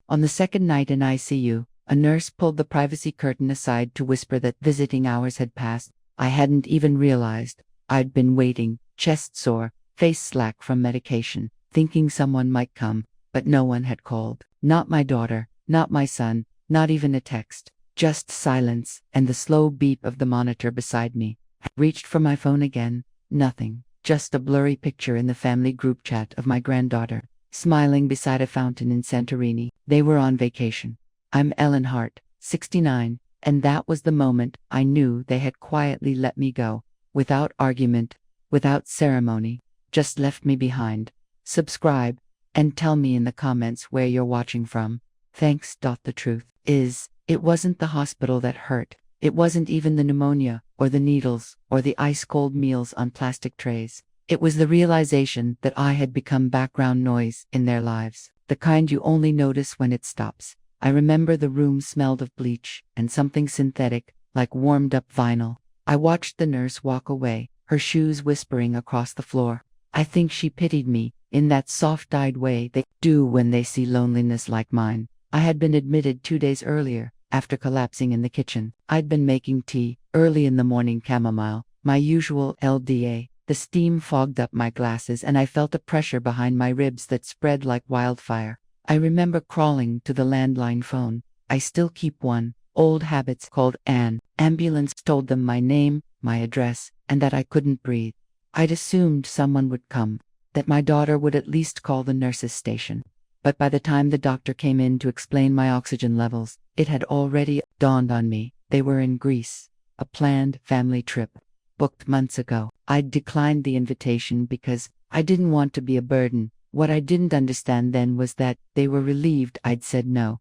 On the second night in ICU, a nurse pulled the privacy curtain aside to whisper that visiting hours had passed. I hadn't even realized. I'd been waiting, chest sore, face slack from medication, thinking someone might come, but no one had called. Not my daughter, not my son, not even a text. Just silence and the slow beep of the monitor beside me. I reached for my phone again. Nothing. Just a blurry picture in the family group chat of my granddaughter, smiling beside a fountain in Santorini. They were on vacation. I'm Ellen Hart, 69, and that was the moment I knew they had quietly let me go. Without argument, without ceremony, just left me behind. Subscribe, and tell me in the comments where you're watching from. Thanks. The truth is, it wasn't the hospital that hurt. It wasn't even the pneumonia, or the needles, or the ice-cold meals on plastic trays. It was the realization that I had become background noise in their lives, the kind you only notice when it stops. I remember the room smelled of bleach, and something synthetic, like warmed-up vinyl. I watched the nurse walk away, her shoes whispering across the floor. I think she pitied me, in that soft-eyed way they do when they see loneliness like mine. I had been admitted 2 days earlier, after collapsing in the kitchen. I'd been making tea, early in the morning chamomile, my usual LDA. The steam fogged up my glasses and I felt a pressure behind my ribs that spread like wildfire. I remember crawling to the landline phone. I still keep one. Old habits. Called Anne. Ambulance. Told them my name, my address, and that I couldn't breathe. I'd assumed someone would come, that my daughter would at least call the nurse's station. But by the time the doctor came in to explain my oxygen levels, it had already dawned on me. They were in Greece. A planned family trip, booked months ago. I'd declined the invitation because I didn't want to be a burden. What I didn't understand then was that they were relieved I'd said no.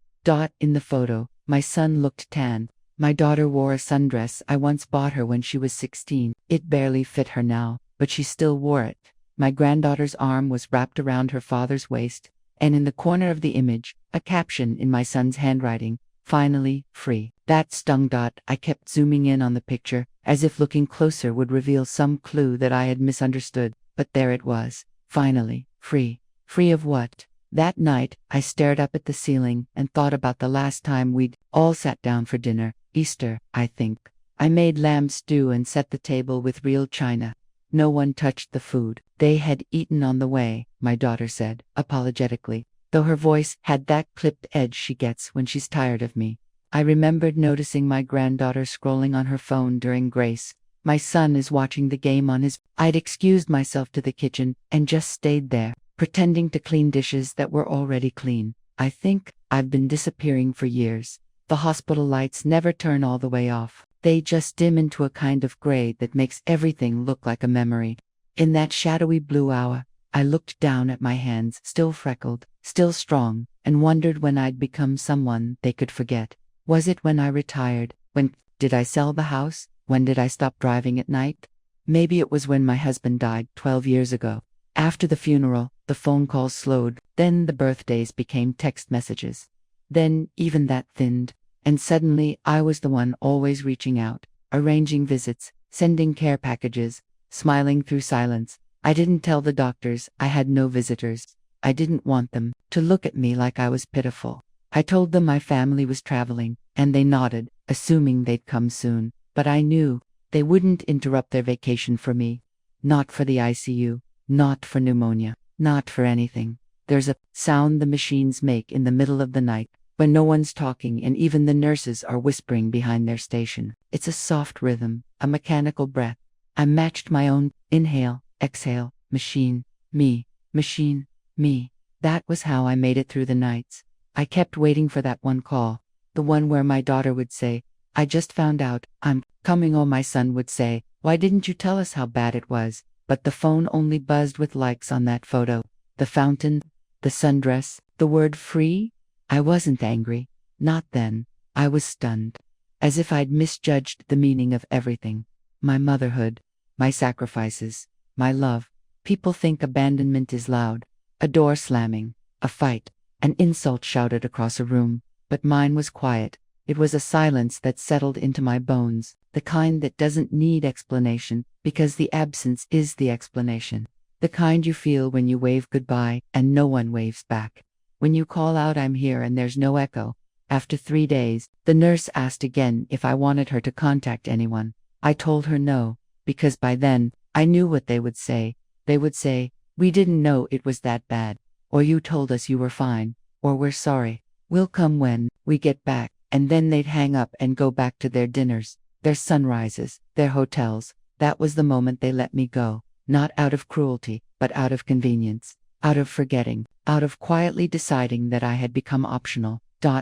In the photo, my son looked tan. My daughter wore a sundress I once bought her when she was 16. It barely fit her now, but she still wore it. My granddaughter's arm was wrapped around her father's waist, and in the corner of the image, a caption in my son's handwriting, "Finally, free." That stung. I kept zooming in on the picture, as if looking closer would reveal some clue that I had misunderstood, but there it was. Finally, free. Free of what? That night, I stared up at the ceiling and thought about the last time we'd all sat down for dinner. Easter, I think. I made lamb stew and set the table with real china. No one touched the food. They had eaten on the way, my daughter said, apologetically, though her voice had that clipped edge she gets when she's tired of me. I remembered noticing my granddaughter scrolling on her phone during grace. My son is watching the game on his. I'd excused myself to the kitchen and just stayed there, pretending to clean dishes that were already clean. I think I've been disappearing for years. The hospital lights never turn all the way off. They just dim into a kind of gray that makes everything look like a memory. In that shadowy blue hour, I looked down at my hands, still freckled, still strong, and wondered when I'd become someone they could forget. Was it when I retired? When did I sell the house? When did I stop driving at night? Maybe it was when my husband died 12 years ago. After the funeral, the phone calls slowed, then the birthdays became text messages. Then even that thinned, and suddenly I was the one always reaching out, arranging visits, sending care packages, smiling through silence. I didn't tell the doctors I had no visitors. I didn't want them to look at me like I was pitiful. I told them my family was traveling, and they nodded, assuming they'd come soon. But I knew they wouldn't interrupt their vacation for me. Not for the ICU, not for pneumonia, not for anything. There's a sound the machines make in the middle of the night, when no one's talking and even the nurses are whispering behind their station. It's a soft rhythm, a mechanical breath. I matched my own. Inhale, exhale, machine, me, machine, me. That was how I made it through the nights. I kept waiting for that one call, the one where my daughter would say, "I just found out I'm coming," or my son would say, "Why didn't you tell us how bad it was?" But the phone only buzzed with likes on that photo. The fountain, the sundress, the word free. I wasn't angry. Not then. I was stunned. As if I'd misjudged the meaning of everything. My motherhood, my sacrifices, my love. People think abandonment is loud. A door slamming, a fight, an insult shouted across a room. But mine was quiet. It was a silence that settled into my bones, the kind that doesn't need explanation, because the absence is the explanation. The kind you feel when you wave goodbye and no one waves back. When you call out I'm here and there's no echo. After 3 days, the nurse asked again if I wanted her to contact anyone. I told her no, because by then, I knew what they would say. They would say, we didn't know it was that bad. Or you told us you were fine. Or we're sorry. We'll come when we get back. And then they'd hang up and go back to their dinners, their sunrises, their hotels. That was the moment they let me go. Not out of cruelty, but out of convenience. Out of forgetting. Out of quietly deciding that I had become optional.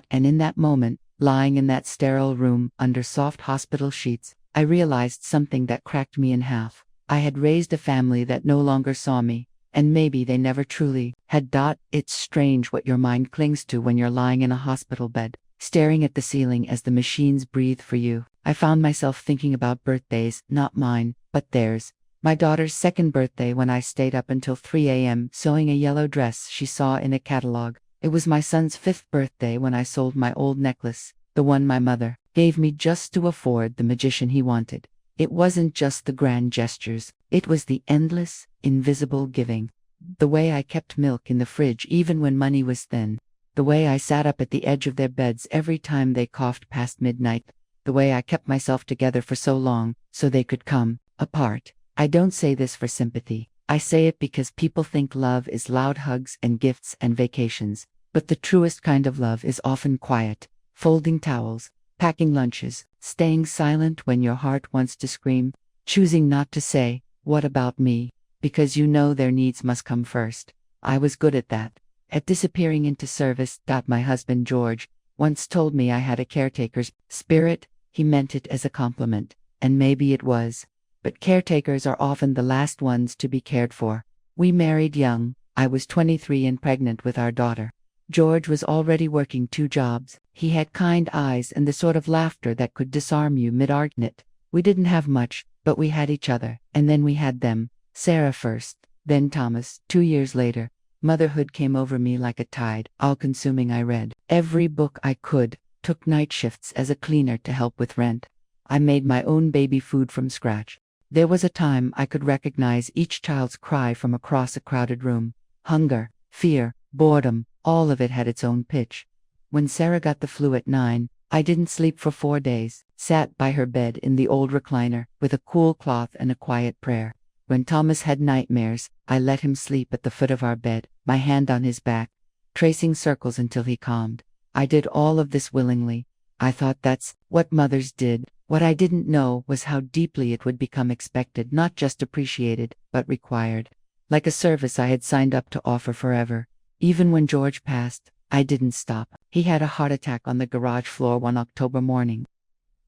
And in that moment, lying in that sterile room under soft hospital sheets, I realized something that cracked me in half. I had raised a family that no longer saw me, and maybe they never truly had. It's strange what your mind clings to when you're lying in a hospital bed, staring at the ceiling as the machines breathe for you. I found myself thinking about birthdays, not mine, but theirs. My daughter's second birthday when I stayed up until 3 a.m. sewing a yellow dress she saw in a catalog. It was my son's 5th birthday when I sold my old necklace, the one my mother gave me just to afford the magician he wanted. It wasn't just the grand gestures, it was the endless, invisible giving. The way I kept milk in the fridge even when money was thin. The way I sat up at the edge of their beds every time they coughed past midnight. The way I kept myself together for so long, so they could come apart. I don't say this for sympathy. I say it because people think love is loud hugs and gifts and vacations. But the truest kind of love is often quiet. Folding towels, packing lunches, staying silent when your heart wants to scream, choosing not to say, what about me? Because you know their needs must come first. I was good at that. At disappearing into service. My husband George once told me I had a caretaker's spirit. He meant it as a compliment. And maybe it was. But caretakers are often the last ones to be cared for. We married young. I was 23 and pregnant with our daughter. George was already working 2 jobs. He had kind eyes and the sort of laughter that could disarm you mid-argument. We didn't have much, but we had each other. And then we had them. Sarah first, then Thomas. 2 years later, motherhood came over me like a tide, all-consuming. I read every book I could, took night shifts as a cleaner to help with rent. I made my own baby food from scratch. There was a time I could recognize each child's cry from across a crowded room. Hunger, fear, boredom, all of it had its own pitch. When Sarah got the flu at 9, I didn't sleep for 4 days, sat by her bed in the old recliner, with a cool cloth and a quiet prayer. When Thomas had nightmares, I let him sleep at the foot of our bed, my hand on his back, tracing circles until he calmed. I did all of this willingly. I thought that's what mothers did. What I didn't know was how deeply it would become expected, not just appreciated, but required. Like a service I had signed up to offer forever. Even when George passed, I didn't stop. He had a heart attack on the garage floor one October morning.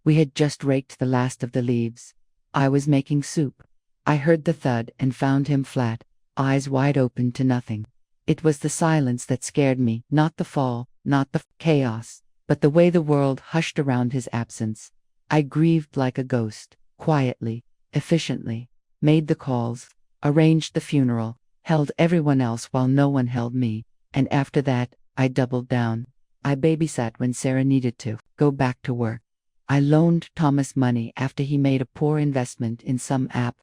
We had just raked the last of the leaves. I was making soup. I heard the thud and found him flat, eyes wide open to nothing. It was the silence that scared me, not the fall, not the chaos, but the way the world hushed around his absence. I grieved like a ghost, quietly, efficiently, made the calls, arranged the funeral, held everyone else while no one held me, and after that, I doubled down. I babysat when Sarah needed to go back to work. I loaned Thomas money after he made a poor investment in some app.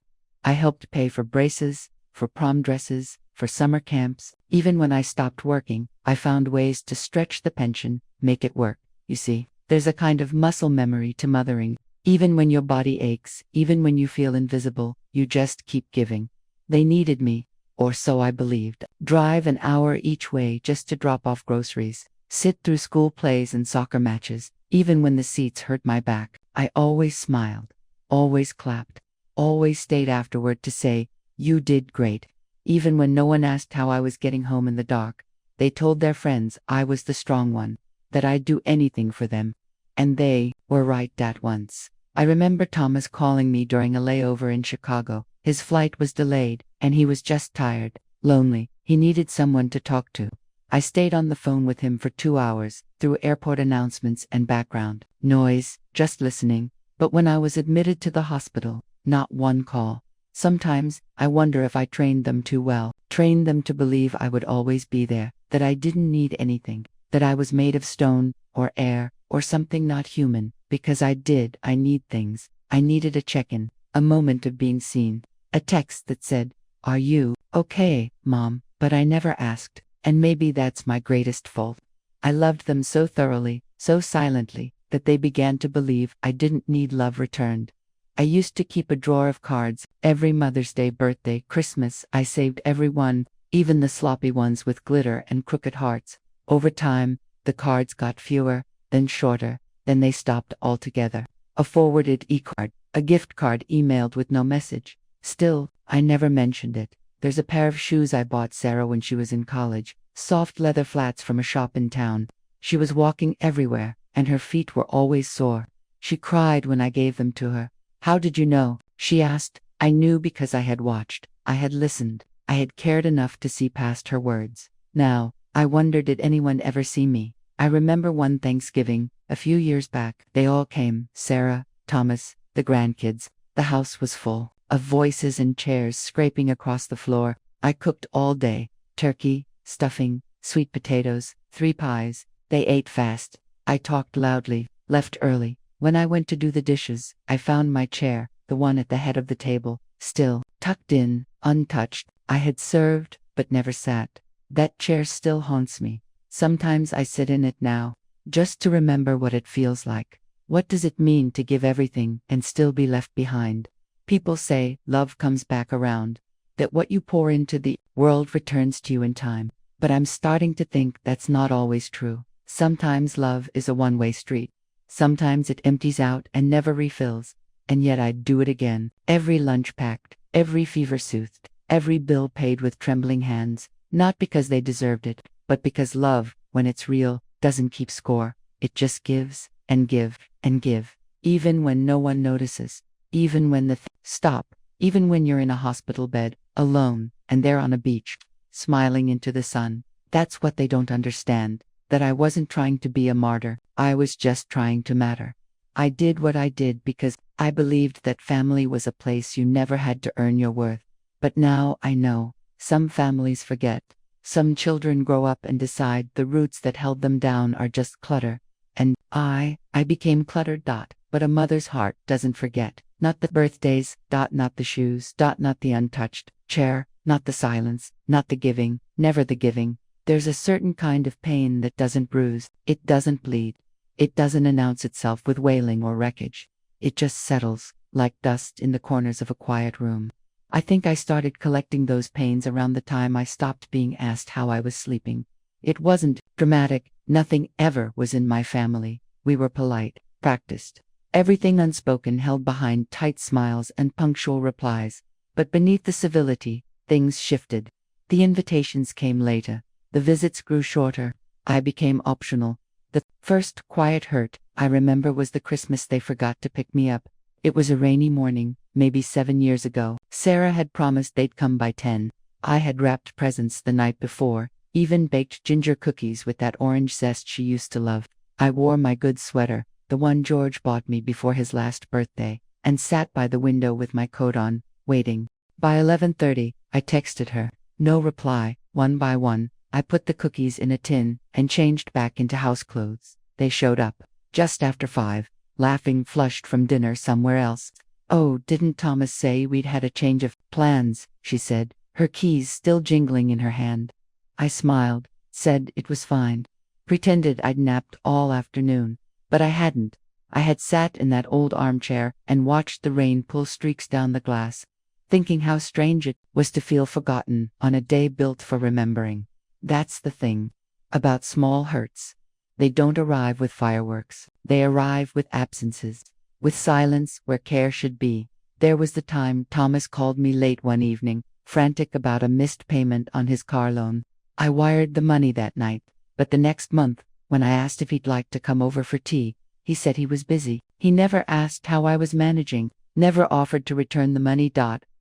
I helped pay for braces, for prom dresses, for summer camps. Even when I stopped working, I found ways to stretch the pension, make it work. You see, there's a kind of muscle memory to mothering. Even when your body aches, even when you feel invisible, you just keep giving. They needed me. Or so I believed. Drive an hour each way just to drop off groceries. Sit through school plays and soccer matches. Even when the seats hurt my back, I always smiled. Always clapped. Always stayed afterward to say, you did great. Even when no one asked how I was getting home in the dark, they told their friends I was the strong one, that I'd do anything for them. And they were right that once. I remember Thomas calling me during a layover in Chicago. His flight was delayed, and he was just tired, lonely. He needed someone to talk to. I stayed on the phone with him for 2 hours, through airport announcements and background noise, just listening. But when I was admitted to the hospital, not one call. Sometimes, I wonder if I trained them too well, trained them to believe I would always be there, that I didn't need anything, that I was made of stone, or air, or something not human, because I did. I need things. I needed a check-in, a moment of being seen. A text that said, are you okay, Mom? But I never asked, And maybe that's my greatest fault. I loved them so thoroughly, so silently, that they began to believe I didn't need love returned. I used to keep a drawer of cards. Every Mother's Day, birthday, Christmas, I saved every one, even the sloppy ones with glitter and crooked hearts. Over time, the cards got fewer, then shorter, then they stopped altogether. A forwarded e-card, a gift card emailed with no message. Still, I never mentioned it. There's a pair of shoes I bought Sarah when she was in college, soft leather flats from a shop in town. She was walking everywhere, and her feet were always sore. She cried when I gave them to her. "How did you know?" she asked. I knew because I had watched, I had listened, I had cared enough to see past her words. Now, I wonder, did anyone ever see me? I remember one Thanksgiving, a few years back. They all came, Sarah, Thomas, the grandkids. The house was full of voices and chairs scraping across the floor. I cooked all day. Turkey, stuffing, sweet potatoes, 3 pies. They ate fast. I talked loudly, left early. When I went to do the dishes, I found my chair, the one at the head of the table, still, tucked in, untouched. I had served, but never sat. That chair still haunts me. Sometimes I sit in it now, just to remember what it feels like. What does it mean to give everything and still be left behind? People say love comes back around, that what you pour into the world returns to you in time. But I'm starting to think that's not always true. Sometimes love is a one-way street. Sometimes it empties out and never refills. And yet I'd do it again. Every lunch packed, every fever soothed, every bill paid with trembling hands. Not because they deserved it, but because love, when it's real, doesn't keep score. It just gives and give and give. Even when no one notices. Even when stop. Even when you're in a hospital bed, alone, and they're on a beach, smiling into the sun. That's what they don't understand. That I wasn't trying to be a martyr. I was just trying to matter. I did what I did because I believed that family was a place you never had to earn your worth. But now I know. Some families forget. Some children grow up and decide the roots that held them down are just clutter. And I became cluttered. But a mother's heart doesn't forget. Not the birthdays, not the shoes, not the untouched chair, not the silence, not the giving, never the giving. There's a certain kind of pain that doesn't bruise, it doesn't bleed. It doesn't announce itself with wailing or wreckage. It just settles, like dust in the corners of a quiet room. I think I started collecting those pains around the time I stopped being asked how I was sleeping. It wasn't dramatic, nothing ever was in my family. We were polite, practiced. Everything unspoken, held behind tight smiles and punctual replies. But beneath the civility, things shifted. The invitations came later. The visits grew shorter. I became optional. The first quiet hurt, I remember, was the Christmas they forgot to pick me up. It was a rainy morning, maybe 7 years ago. Sarah had promised they'd come by 10. I had wrapped presents the night before, even baked ginger cookies with that orange zest she used to love. I wore my good sweater, the one George bought me before his last birthday, and sat by the window with my coat on, waiting. By 11:30, I texted her. No reply. One by one, I put the cookies in a tin and changed back into house clothes. They showed up just after 5, laughing, flushed from dinner somewhere else. "Oh, didn't Thomas say we'd had a change of plans?" she said, her keys still jingling in her hand. I smiled, said it was fine, pretended I'd napped all afternoon. But I hadn't. I had sat in that old armchair and watched the rain pull streaks down the glass, thinking how strange it was to feel forgotten on a day built for remembering. That's the thing about small hurts. They don't arrive with fireworks. They arrive with absences, with silence where care should be. There was the time Thomas called me late one evening, frantic about a missed payment on his car loan. I wired the money that night, but the next month, when I asked if he'd like to come over for tea, he said he was busy. He never asked how I was managing, never offered to return the money.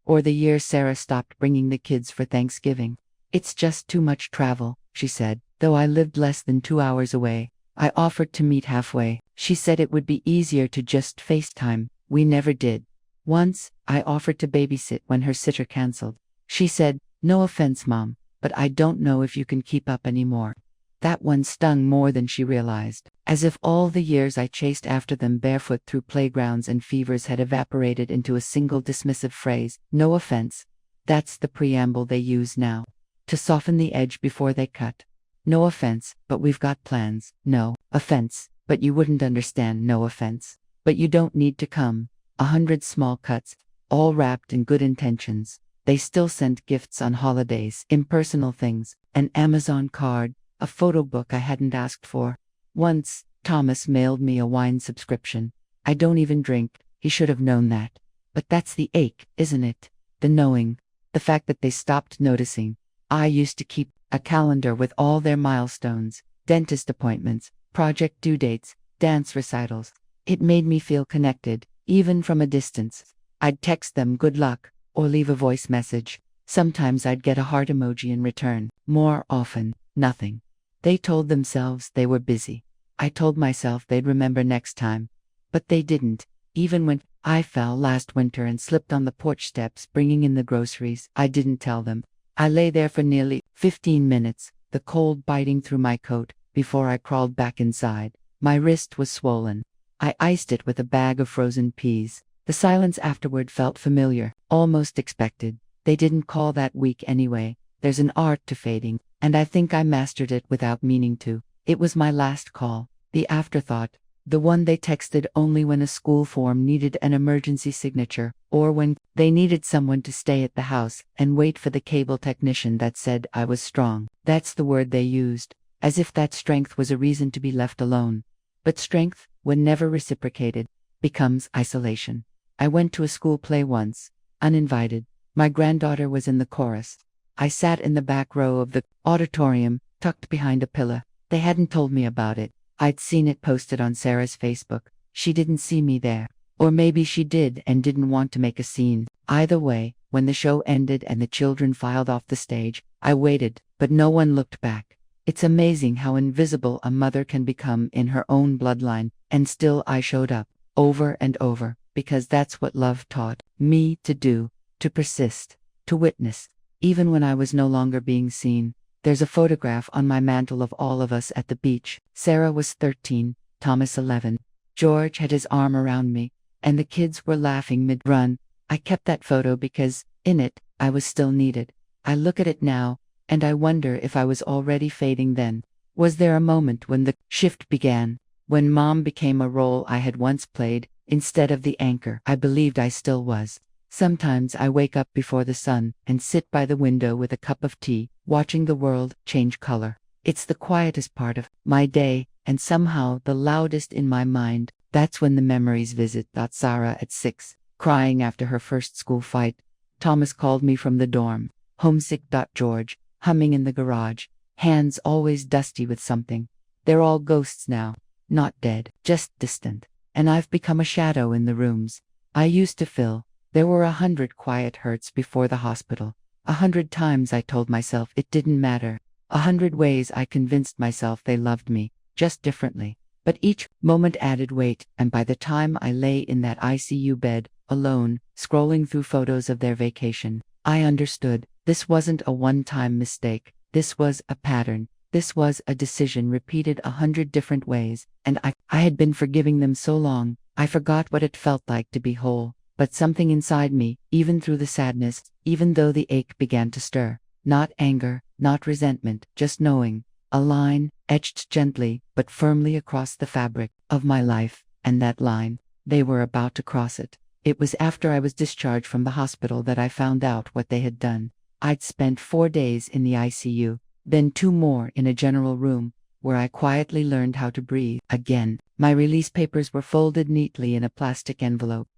Or the year Sarah stopped bringing the kids for Thanksgiving. "It's just too much travel," she said. Though I lived less than 2 hours away, I offered to meet halfway. She said it would be easier to just FaceTime. We never did. Once, I offered to babysit when her sitter canceled. She said, "No offense, Mom, but I don't know if you can keep up anymore." That one stung more than she realized, as if all the years I chased after them barefoot through playgrounds and fevers had evaporated into a single dismissive phrase, "No offense." That's the preamble they use now. to soften the edge before they cut. No offense, but we've got plans. No offense, but you wouldn't understand. No offense, but you don't need to come. 100 small cuts, all wrapped in good intentions. They still sent gifts on holidays, impersonal things, an Amazon card, a photo book I hadn't asked for. Once, Thomas mailed me a wine subscription. I don't even drink, he should have known that. But that's the ache, isn't it? The knowing. The fact that they stopped noticing. I used to keep a calendar with all their milestones, dentist appointments, project due dates, dance recitals. It made me feel connected, even from a distance. I'd text them good luck, or leave a voice message. Sometimes I'd get a heart emoji in return. More often, nothing. They told themselves they were busy. I told myself they'd remember next time. But they didn't. Even when I fell last winter and slipped on the porch steps bringing in the groceries, I didn't tell them. I lay there for nearly 15 minutes, the cold biting through my coat, before I crawled back inside. My wrist was swollen. I iced it with a bag of frozen peas. The silence afterward felt familiar, almost expected. They didn't call that weak anyway. There's an art to fading, and I think I mastered it without meaning to. It was my last call, the afterthought, the one they texted only when a school form needed an emergency signature, or when they needed someone to stay at the house and wait for the cable technician that said I was strong. That's the word they used, as if that strength was a reason to be left alone. But strength, when never reciprocated, becomes isolation. I went to a school play once, uninvited. My granddaughter was in the chorus. I sat in the back row of the auditorium, tucked behind a pillar. They hadn't told me about it. I'd seen it posted on Sarah's Facebook. She didn't see me there. Or maybe she did and didn't want to make a scene. Either way, when the show ended and the children filed off the stage, I waited, but no one looked back. It's amazing how invisible a mother can become in her own bloodline, and still I showed up, over and over. Because that's what love taught me to do, to persist, to witness, even when I was no longer being seen. There's a photograph on my mantle of all of us at the beach. Sarah was 13, Thomas 11. George had his arm around me, and the kids were laughing mid-run. I kept that photo because, in it, I was still needed. I look at it now, and I wonder if I was already fading then. Was there a moment when the shift began, when mom became a role I had once played, instead of the anchor I believed I still was? Sometimes I wake up before the sun and sit by the window with a cup of tea, watching the world change color. It's the quietest part of my day, and somehow the loudest in my mind. That's when the memories visit. Sarah at 6, crying after her first school fight. Thomas called me from the dorm, homesick. George, humming in the garage, hands always dusty with something. They're all ghosts now, not dead, just distant. And I've become a shadow in the rooms I used to fill. There were 100 quiet hurts before the hospital. 100 times I told myself it didn't matter. 100 ways I convinced myself they loved me, just differently. But each moment added weight, and by the time I lay in that ICU bed, alone, scrolling through photos of their vacation, I understood. This wasn't a one-time mistake. This was a pattern. This was a decision repeated 100 different ways, and I had been forgiving them so long, I forgot what it felt like to be whole. But something inside me, even through the sadness, even though the ache began to stir, not anger, not resentment, just knowing, a line, etched gently but firmly across the fabric of my life, and that line, they were about to cross it. It was after I was discharged from the hospital that I found out what they had done. I'd spent 4 days in the ICU, then 2 more in a general room, where I quietly learned how to breathe again. My release papers were folded neatly in a plastic envelope.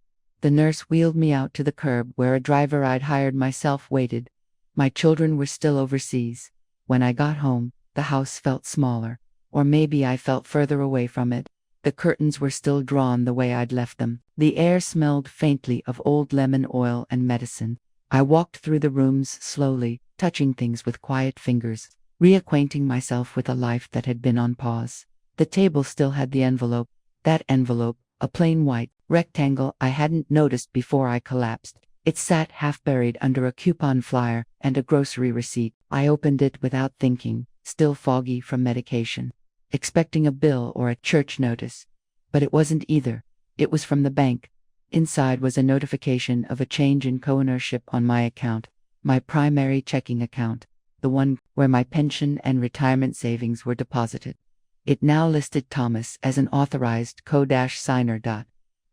The nurse wheeled me out to the curb where a driver I'd hired myself waited. My children were still overseas. When I got home, the house felt smaller, or maybe I felt further away from it. The curtains were still drawn the way I'd left them. The air smelled faintly of old lemon oil and medicine. I walked through the rooms slowly, touching things with quiet fingers, reacquainting myself with a life that had been on pause. The table still had the envelope. That envelope, a plain white rectangle I hadn't noticed before I collapsed. It sat half-buried under a coupon flyer and a grocery receipt. I opened it without thinking, still foggy from medication, expecting a bill or a church notice. But it wasn't either. It was from the bank. Inside was a notification of a change in co-ownership on my account, my primary checking account. the one where my pension and retirement savings were deposited. It now listed Thomas as an authorized co-signer.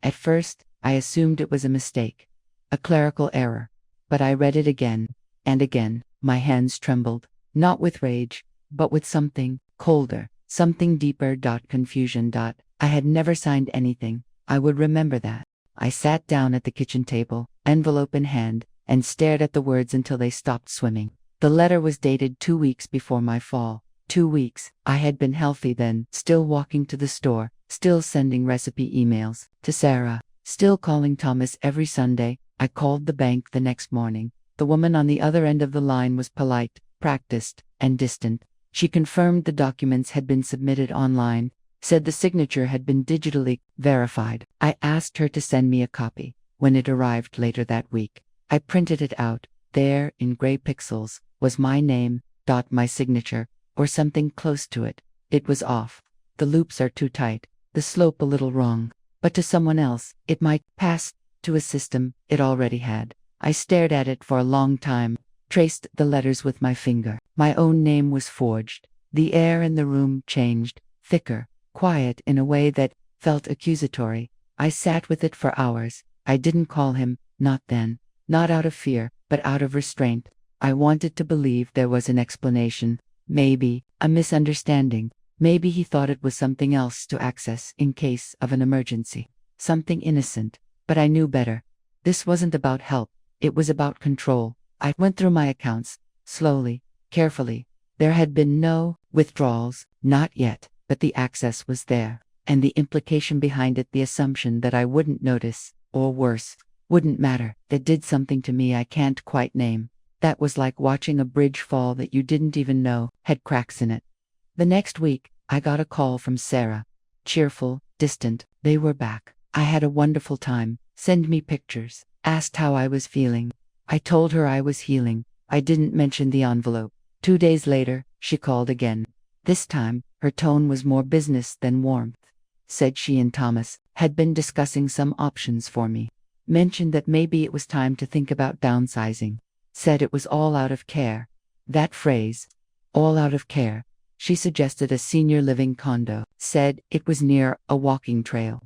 At first, I assumed it was a mistake, a clerical error, but I read it again and again. My hands trembled, not with rage, but with something colder, something deeper. Confusion. I had never signed anything. I would remember that. I sat down at the kitchen table, envelope in hand, and stared at the words until they stopped swimming. The letter was dated 2 weeks before my fall. 2 weeks. I had been healthy then, still walking to the store, still sending recipe emails to Sarah, still calling Thomas every Sunday. I called the bank the next morning. The woman on the other end of the line was polite, practiced, and distant. She confirmed the documents had been submitted online, said the signature had been digitally verified. I asked her to send me a copy. When it arrived later that week, I printed it out. There, in gray pixels, was my name, my signature, or something close to it. It was off. The loops are too tight, the slope a little wrong. But to someone else, it might pass. To a system, it already had. I stared at it for a long time, traced the letters with my finger. My own name was forged. The air in the room changed, thicker, quiet in a way that felt accusatory. I sat with it for hours. I didn't call him, not then. Not out of fear, but out of restraint. I wanted to believe there was an explanation. Maybe a misunderstanding. Maybe he thought it was something else to access in case of an emergency. Something innocent. But I knew better. This wasn't about help. It was about control. I went through my accounts, slowly, carefully. There had been no withdrawals, not yet, but the access was there. And the implication behind it, the assumption that I wouldn't notice, or worse, wouldn't matter, that did something to me I can't quite name. That was like watching a bridge fall that you didn't even know had cracks in it. The next week, I got a call from Sarah. Cheerful, distant. They were back. I had a wonderful time. Send me pictures. Asked how I was feeling. I told her I was healing. I didn't mention the envelope. 2 days later, she called again. This time, her tone was more business than warmth. Said she and Thomas had been discussing some options for me. Mentioned that maybe it was time to think about downsizing. Said it was all out of care. That phrase, all out of care. She suggested a senior living condo. Said it was near a walking trail.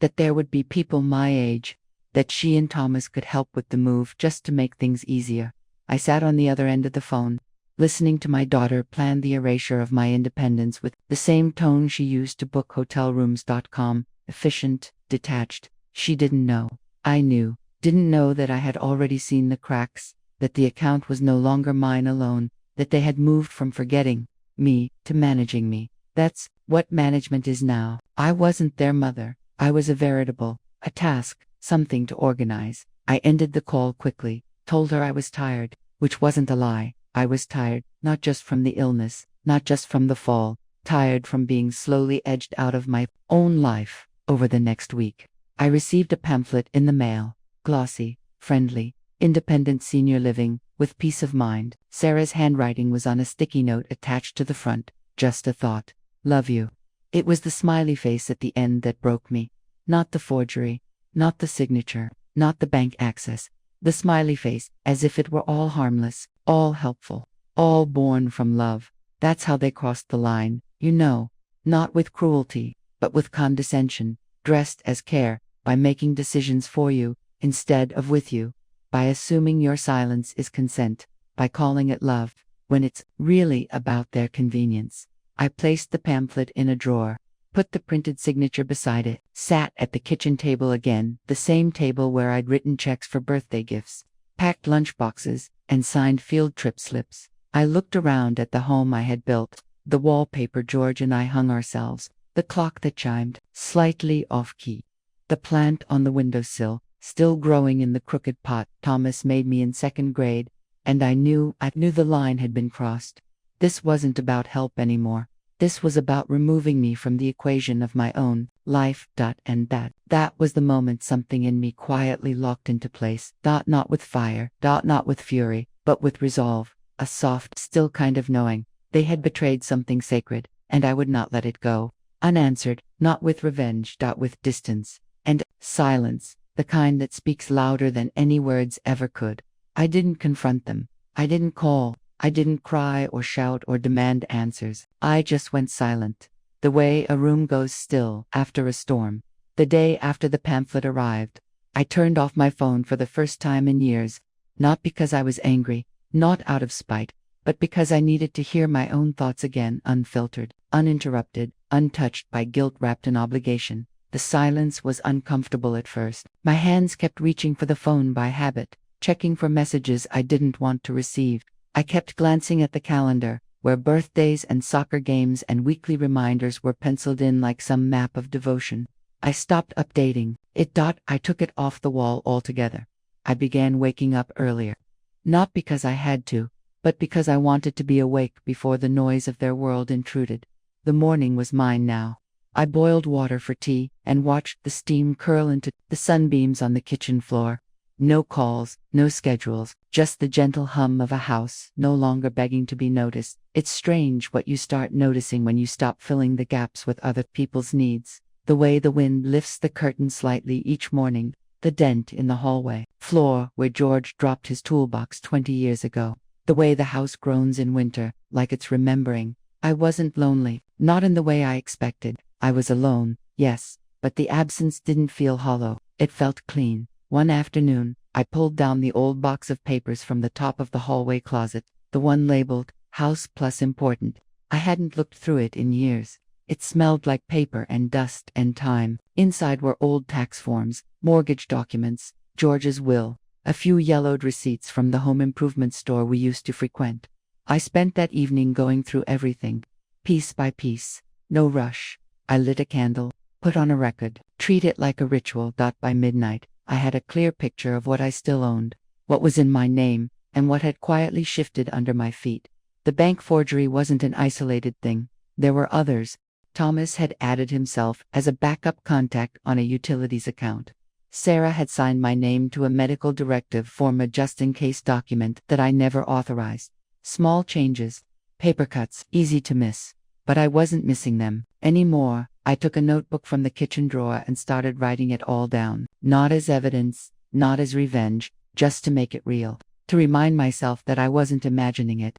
That there would be people my age. That she and Thomas could help with the move just to make things easier. I sat on the other end of the phone, listening to my daughter plan the erasure of my independence with the same tone she used to book hotelrooms.com, efficient, detached. She didn't know. I knew. Didn't know that I had already seen the cracks, that the account was no longer mine alone, that they had moved from forgetting me to managing me. That's what management is now. I wasn't their mother. I was a task, something to organize. I ended the call quickly, told her I was tired, which wasn't a lie. I was tired, not just from the illness, not just from the fall, tired from being slowly edged out of my own life. Over the next week, I received a pamphlet in the mail, glossy, friendly, independent senior living, with peace of mind. Sarah's handwriting was on a sticky note attached to the front. Just a thought. Love you. It was the smiley face at the end that broke me. Not the forgery, not the signature, not the bank access. The smiley face, as if it were all harmless, all helpful, all born from love. That's how they crossed the line, you know. Not with cruelty, but with condescension, dressed as care, by making decisions for you, instead of with you, by assuming your silence is consent, by calling it love, when it's really about their convenience. I placed the pamphlet in a drawer, put the printed signature beside it, sat at the kitchen table again, the same table where I'd written checks for birthday gifts, packed lunchboxes, and signed field trip slips. I looked around at the home I had built, the wallpaper George and I hung ourselves, the clock that chimed, slightly off-key, the plant on the windowsill, still growing in the crooked pot Thomas made me in 2nd grade, and I knew the line had been crossed. This wasn't about help anymore. This was about removing me from the equation of my own life. And that was the moment something in me quietly locked into place. Not with fire, not with fury, but with resolve, a soft, still kind of knowing. They had betrayed something sacred, and I would not let it go. Unanswered, not with revenge, with distance. And silence, the kind that speaks louder than any words ever could. I didn't confront them. I didn't call I didn't cry or shout or demand answers. I just went silent. The way a room goes still after a storm. The day after the pamphlet arrived, I turned off my phone for the first time in years, not because I was angry, not out of spite, but because I needed to hear my own thoughts again, unfiltered, uninterrupted, untouched by guilt wrapped in obligation. The silence was uncomfortable at first. My hands kept reaching for the phone by habit, checking for messages I didn't want to receive. I kept glancing at the calendar, where birthdays and soccer games and weekly reminders were penciled in like some map of devotion. I stopped updating it. I took it off the wall altogether. I began waking up earlier. Not because I had to, but because I wanted to be awake before the noise of their world intruded. The morning was mine now. I boiled water for tea and watched the steam curl into the sunbeams on the kitchen floor. No calls, no schedules, just the gentle hum of a house no longer begging to be noticed. It's strange what you start noticing when you stop filling the gaps with other people's needs. The way the wind lifts the curtain slightly each morning, the dent in the hallway floor where George dropped his toolbox 20 years ago. The way the house groans in winter, like it's remembering. I wasn't lonely, not in the way I expected. I was alone, yes, but the absence didn't feel hollow. It felt clean. One afternoon, I pulled down the old box of papers from the top of the hallway closet, the one labeled, House Plus Important. I hadn't looked through it in years. It smelled like paper and dust and time. Inside were old tax forms, mortgage documents, George's will, a few yellowed receipts from the home improvement store we used to frequent. I spent that evening going through everything, piece by piece. No rush. I lit a candle, put on a record, treat it like a ritual. By midnight, I had a clear picture of what I still owned, what was in my name, and what had quietly shifted under my feet. The bank forgery wasn't an isolated thing. There were others. Thomas had added himself as a backup contact on a utilities account. Sarah had signed my name to a medical directive form, a just-in-case document that I never authorized. Small changes, paper cuts, easy to miss. But I wasn't missing them anymore. I took a notebook from the kitchen drawer and started writing it all down. Not as evidence, not as revenge, just to make it real. To remind myself that I wasn't imagining it.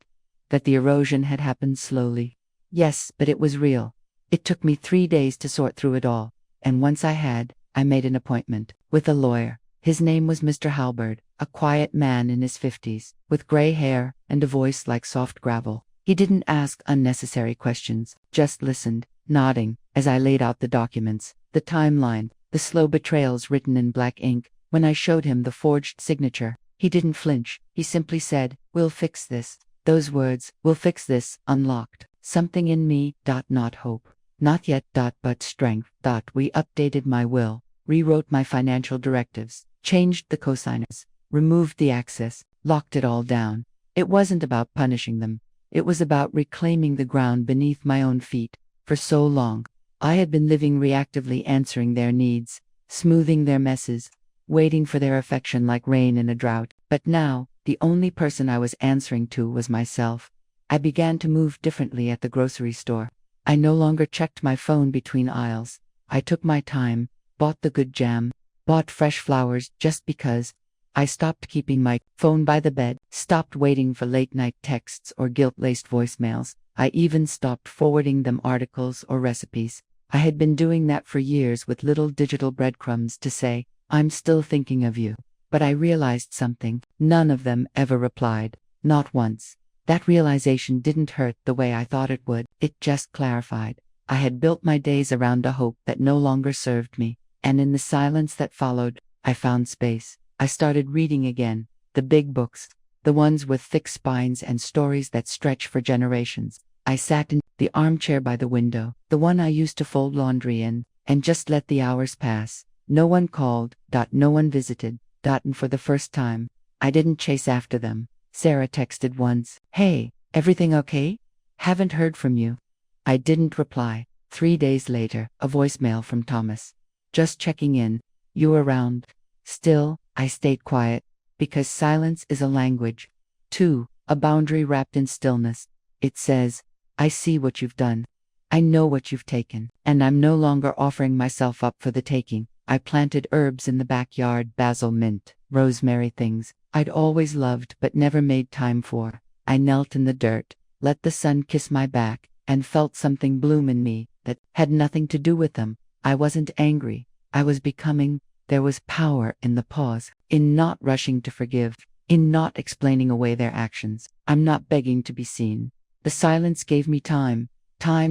That the erosion had happened slowly. Yes, but it was real. It took me 3 days to sort through it all. And once I had, I made an appointment with a lawyer. His name was Mr. Halberd, a quiet man in his 50s, with gray hair and a voice like soft gravel. He didn't ask unnecessary questions, just listened, nodding, as I laid out the documents, the timeline, the slow betrayals written in black ink. When I showed him the forged signature, he didn't flinch. He simply said, "We'll fix this." Those words, "we'll fix this," unlocked something in me. Not hope. Not yet. But strength. We updated my will, rewrote my financial directives, changed the cosigners, removed the access, locked it all down. It wasn't about punishing them. It was about reclaiming the ground beneath my own feet. For so long, I had been living reactively, answering their needs, smoothing their messes, waiting for their affection like rain in a drought. But now, the only person I was answering to was myself. I began to move differently at the grocery store. I no longer checked my phone between aisles. I took my time, bought the good jam, bought fresh flowers just because. I stopped keeping my phone by the bed, stopped waiting for late-night texts or guilt-laced voicemails. I even stopped forwarding them articles or recipes. I had been doing that for years with little digital breadcrumbs to say, "I'm still thinking of you." But I realized something. None of them ever replied. Not once. That realization didn't hurt the way I thought it would. It just clarified. I had built my days around a hope that no longer served me. And in the silence that followed, I found space. I started reading again. The big books. The ones with thick spines and stories that stretch for generations. I sat in the armchair by the window, the one I used to fold laundry in, and just let the hours pass. No one called. No one visited. And for the first time, I didn't chase after them. Sarah texted once, "Hey, everything okay? Haven't heard from you." I didn't reply. 3 days later, a voicemail from Thomas. "Just checking in. You around?" Still, I stayed quiet, because silence is a language. 2. A boundary wrapped in stillness. It says, "I see what you've done. I know what you've taken, and I'm no longer offering myself up for the taking." I planted herbs in the backyard, basil, mint, rosemary, things I'd always loved but never made time for. I knelt in the dirt, let the sun kiss my back, and felt something bloom in me that had nothing to do with them. I wasn't angry. I was becoming. There was power in the pause, in not rushing to forgive, in not explaining away their actions. I'm not begging to be seen. The silence gave me time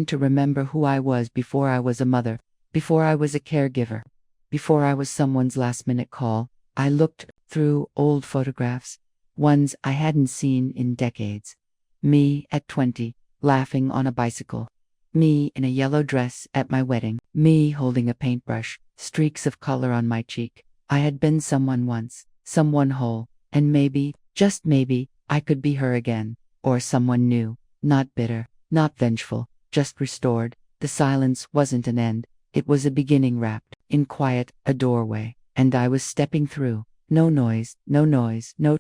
to remember who I was before I was a mother, before I was a caregiver, before I was someone's last-minute call. I looked through old photographs, ones I hadn't seen in decades. Me at 20, laughing on a bicycle. Me in a yellow dress at my wedding. Me holding a paintbrush, streaks of color on my cheek. I had been someone once, someone whole, and maybe, just maybe, I could be her again, or someone new, not bitter, not vengeful, just restored. The silence wasn't an end, it was a beginning wrapped in quiet, a doorway, and I was stepping through. No noise, no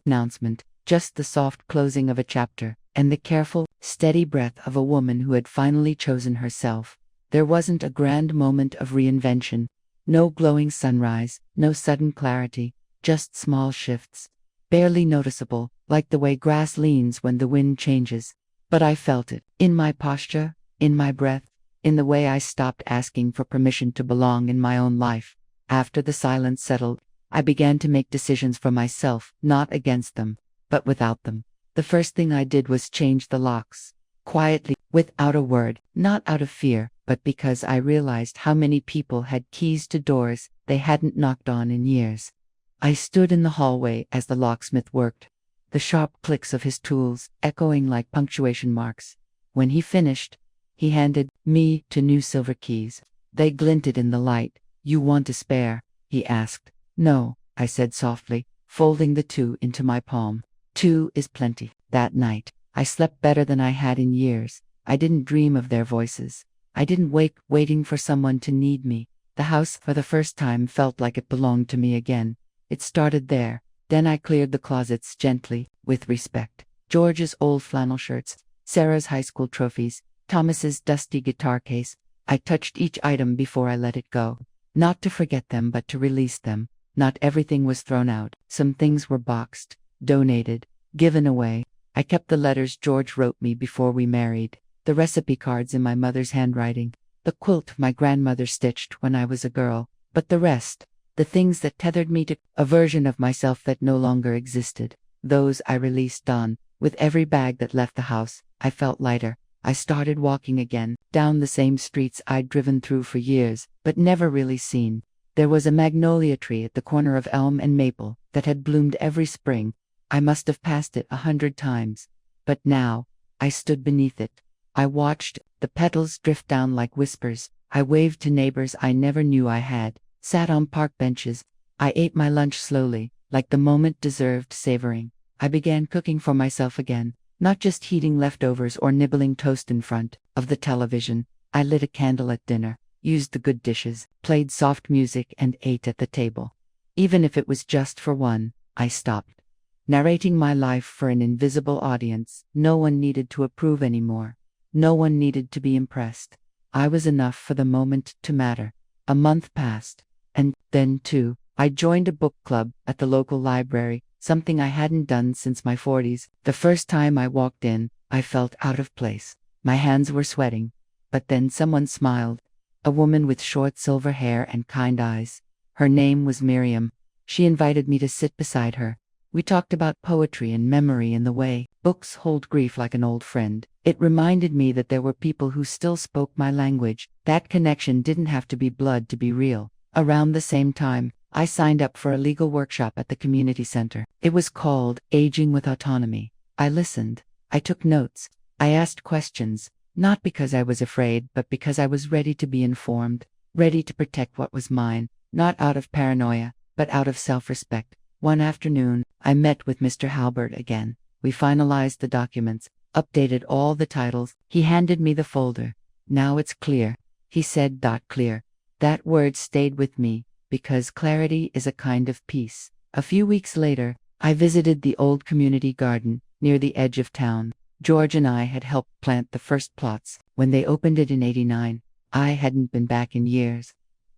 announcement, just the soft closing of a chapter, and the careful, steady breath of a woman who had finally chosen herself. There wasn't a grand moment of reinvention, no glowing sunrise, no sudden clarity, just small shifts, barely noticeable, like the way grass leans when the wind changes. But I felt it, in my posture, in my breath, in the way I stopped asking for permission to belong in my own life. After the silence settled, I began to make decisions for myself, not against them, but without them. The first thing I did was change the locks. Quietly, without a word, not out of fear, but because I realized how many people had keys to doors they hadn't knocked on in years. I stood in the hallway as the locksmith worked, the sharp clicks of his tools echoing like punctuation marks. When he finished, he handed me 2 new silver keys. They glinted in the light. "You want a spare?" he asked. "No," I said softly, folding the 2 into my palm. 2 is plenty. That night, I slept better than I had in years. I didn't dream of their voices. I didn't wake waiting for someone to need me. The house, for the first time, felt like it belonged to me again. It started there. Then I cleared the closets gently, with respect. George's old flannel shirts, Sarah's high school trophies, Thomas's dusty guitar case. I touched each item before I let it go. Not to forget them, but to release them. Not everything was thrown out. Some things were boxed, donated, given away. I kept the letters George wrote me before we married, the recipe cards in my mother's handwriting, the quilt my grandmother stitched when I was a girl. But the rest, the things that tethered me to a version of myself that no longer existed, those I released on. With every bag that left the house, I felt lighter. I started walking again, down the same streets I'd driven through for years, but never really seen. There was a magnolia tree at the corner of Elm and Maple that had bloomed every spring. I must have passed it 100 times. But now, I stood beneath it. I watched the petals drift down like whispers. I waved to neighbors I never knew I had, sat on park benches. I ate my lunch slowly, like the moment deserved savoring. I began cooking for myself again, not just heating leftovers or nibbling toast in front of the television. I lit a candle at dinner, used the good dishes, played soft music, and ate at the table. Even if it was just for one, I stopped. Narrating my life for an invisible audience, no one needed to approve anymore. No one needed to be impressed. I was enough for the moment to matter. A month passed. And then, too, I joined a book club at the local library, something I hadn't done since my 40s. The first time I walked in, I felt out of place. My hands were sweating. But then someone smiled. A woman with short silver hair and kind eyes. Her name was Miriam. She invited me to sit beside her. We talked about poetry and memory and the way books hold grief like an old friend. It reminded me that there were people who still spoke my language. That connection didn't have to be blood to be real. Around the same time, I signed up for a legal workshop at the community center. It was called Aging with Autonomy. I listened. I took notes. I asked questions, not because I was afraid, but because I was ready to be informed, ready to protect what was mine, not out of paranoia, but out of self-respect. One afternoon, I met with Mr. Halbert again. We finalized the documents, updated all the titles. He handed me the folder. "Now it's clear," he said. Clear. That word stayed with me, because clarity is a kind of peace. A few weeks later, I visited the old community garden, near the edge of town. George and I had helped plant the first plots. When they opened it in '89, I hadn't been back in years.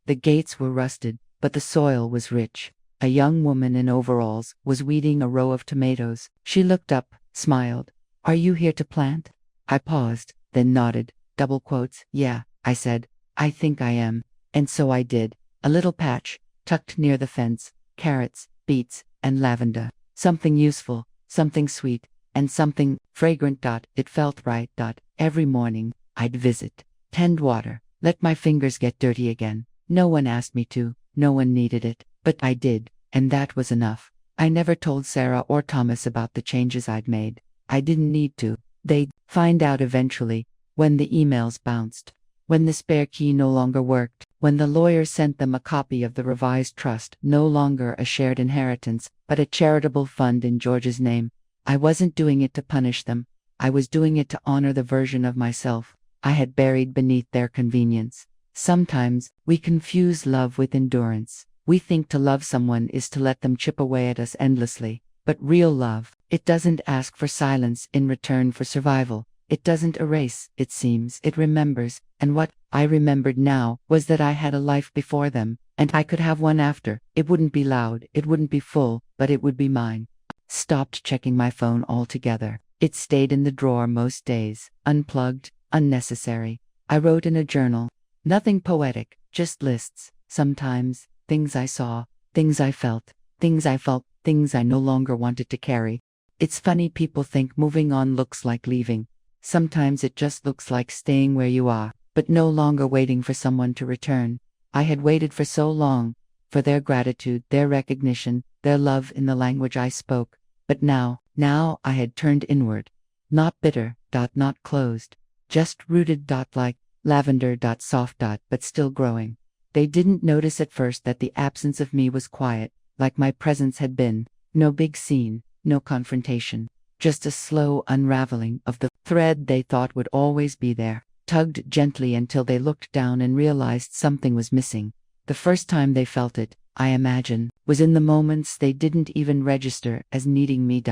The gates were rusted, but the soil was rich. A young woman in overalls was weeding a row of tomatoes. She looked up, smiled. Are you here to plant? I paused, then nodded. Double quotes. Yeah, I said. I think I am. And so I did. A little patch, tucked near the fence, carrots, beets, and lavender. Something useful, something sweet, and something fragrant. It felt right. Every morning, I'd visit, tend water, let my fingers get dirty again. No one asked me to, no one needed it, but I did, and that was enough. I never told Sarah or Thomas about the changes I'd made. I didn't need to. They'd find out eventually, when the emails bounced, when the spare key no longer worked, when the lawyer sent them a copy of the revised trust, no longer a shared inheritance, but a charitable fund in George's name. I wasn't doing it to punish them. I was doing it to honor the version of myself I had buried beneath their convenience. Sometimes, we confuse love with endurance. We think to love someone is to let them chip away at us endlessly. But real love, it doesn't ask for silence in return for survival. It doesn't erase, it seems, it remembers, and what I remembered now was that I had a life before them, and I could have one after. It wouldn't be loud, it wouldn't be full, but it would be mine. Stopped checking my phone altogether. It stayed in the drawer most days, unplugged, unnecessary. I wrote in a journal. Nothing poetic, just lists. Sometimes, things I saw, things I felt, things I no longer wanted to carry. It's funny people think moving on looks like leaving. Sometimes it just looks like staying where you are, but no longer waiting for someone to return. I had waited for so long, for their gratitude, their recognition, their love in the language I spoke. But now I had turned inward. Not bitter, not closed. Just rooted, like lavender, soft, but still growing. They didn't notice at first that the absence of me was quiet, like my presence had been. No big scene, no confrontation. Just a slow unraveling of the thread they thought would always be there, tugged gently until they looked down and realized something was missing. The first time they felt it, I imagine, was in the moments they didn't even register as needing me.